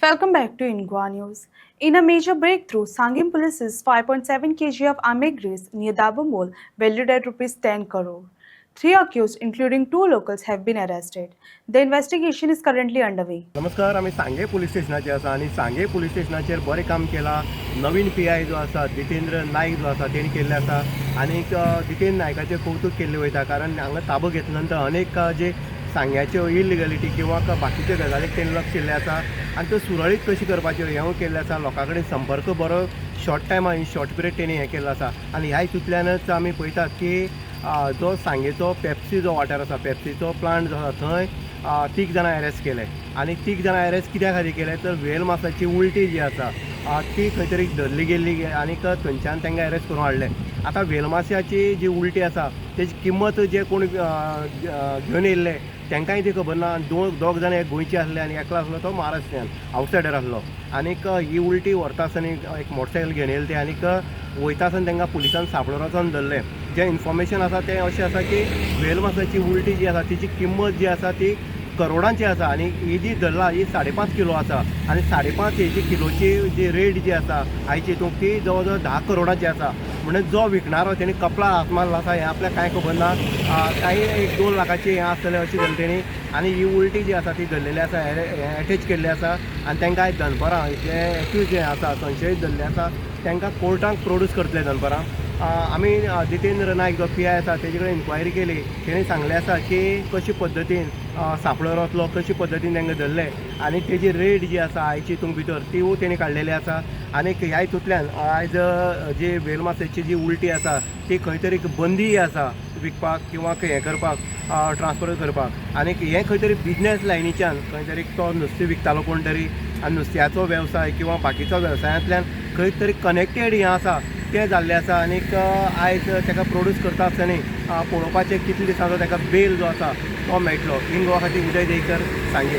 Welcome back to Ingwa News. In a major breakthrough, Sangim police seized 5.7 kg of ambergris near Dabamol, valued at rupees 10 crore. Three accused, including two locals, have been arrested. The investigation is currently underway. नमस्कार, आम्ही सांगे police स्टेशनाचेर आसा आणि सांगे police स्टेशनाचेर बरें काम केलां. नवीन PI जो आसा जितेंद्र नायक जो आसा तेणी केल्लें आसा आनी जितेंद्र नायकाचें कौतुक केल्लें वयता, कारण हांगा ताबो घेतल्या नंतर अनेक जे सांग्याच्यो इलिगलिटी किंवा बाकीच्यो गजालीक तेणी लक्ष दिल्लें आसा आनी त्यो सुरळीत कशी करपाच्यो हेंवूय केल्लें आसा. लोकां कडेन संपर्क बरो शॉर्ट टायमान इन शॉर्ट पिरियड तेणी हें केल्लो आसा आनी ह्या हितूंतल्यानच आमी पळयतात की जो सांगेचो पेप्सी जो वाठार आसा, पेप्सीचो प्लांट जो आसा थंय 3 जाणां अरेस्ट केले आनी 3 जाणां अरेस्ट कित्या खातीर केले तर वेल मासाची उलटी जी आसा ती खंय तरी धरली गेल्ली आनी थंयच्यान तांकां अरेस्ट करून हाडले. आतां वेल माश्याची जी उलटी आसा तेजी किंमत जे कोण घेवन येयल्ले तांकांय ती खबर ना. दोग जाण एक गोंयचे आसले आनी एकलो आसलो तो महाराष्ट्रीयन आवटसायडर आसलो. आनीक ही उलटी व्हरता आसतना एक मोटरसायकल घेवन येयले ते आनीक वयता आसतना तांकां पुलिसान सांपळून वचोन धरले. जें इन्फॉर्मेशन आसा तें अशें आसा की वेल मासाची उलटी जी आसा तिची किंमत जी आसा ती करोडांची आसा आनी ही जी धरला ही 5.5 किलो आसा आनी 5.5 हेजी किलोची जी रेट जी आसा आयची ती जवळ जवळ 10 करोडाची आसा. म्हणजे जो विकणारो तेणी कपला हात मारला आसा हें आपल्याक कांय खबर ना. कांय 1-2 लाखाची हें आसतलें अशें धरलें तेणी आनी ही उलटी जी आसा ती धरलेली आसा, एटेच केल्ली आसा आनी तांकां आयज दनपारां जे एक्यूज जे आसा संशयीत धरले आसा तांकां कोर्टाक प्रोड्यूस करतले दनपारां. आमी जितेंद्र नायक जो PI आसा तेजे कडेन इन्क्वायरी केली. तेणी सांगलें आसा की कशे पद्दतीन सांपळो वतलो, कशे पद्दतीन तांकां धरले आनी तेजी रेट जी आसा आयची हितून भितर तीवूय तेणी काडलेली आसा. आनी ह्या हितूंतल्यान आयज जी वेल मासेची जी उलटी आसा ती खंय तरी बंदी आसा विकपाक किंवा हें करपाक, ट्रान्सफर करपाक. आनी हें खंय तरी बिजनेस लायनीच्यान खंय तरी तो नुस्तें विकतालो कोण तरी आनी नुस्त्याचो वेवसाय किंवा बाकीचो वेवसायांतल्यान खंय तरी कनेक्टेड हें आसा तें जाल्लें आसा. आनीक आयज ताका प्रोड्यूस करता आसतना पळोवपाचें कितले दिसांचो ताका बेल जो आसा तो मेळटलो. इंगवा खातीर उदय देयकर, सांगे.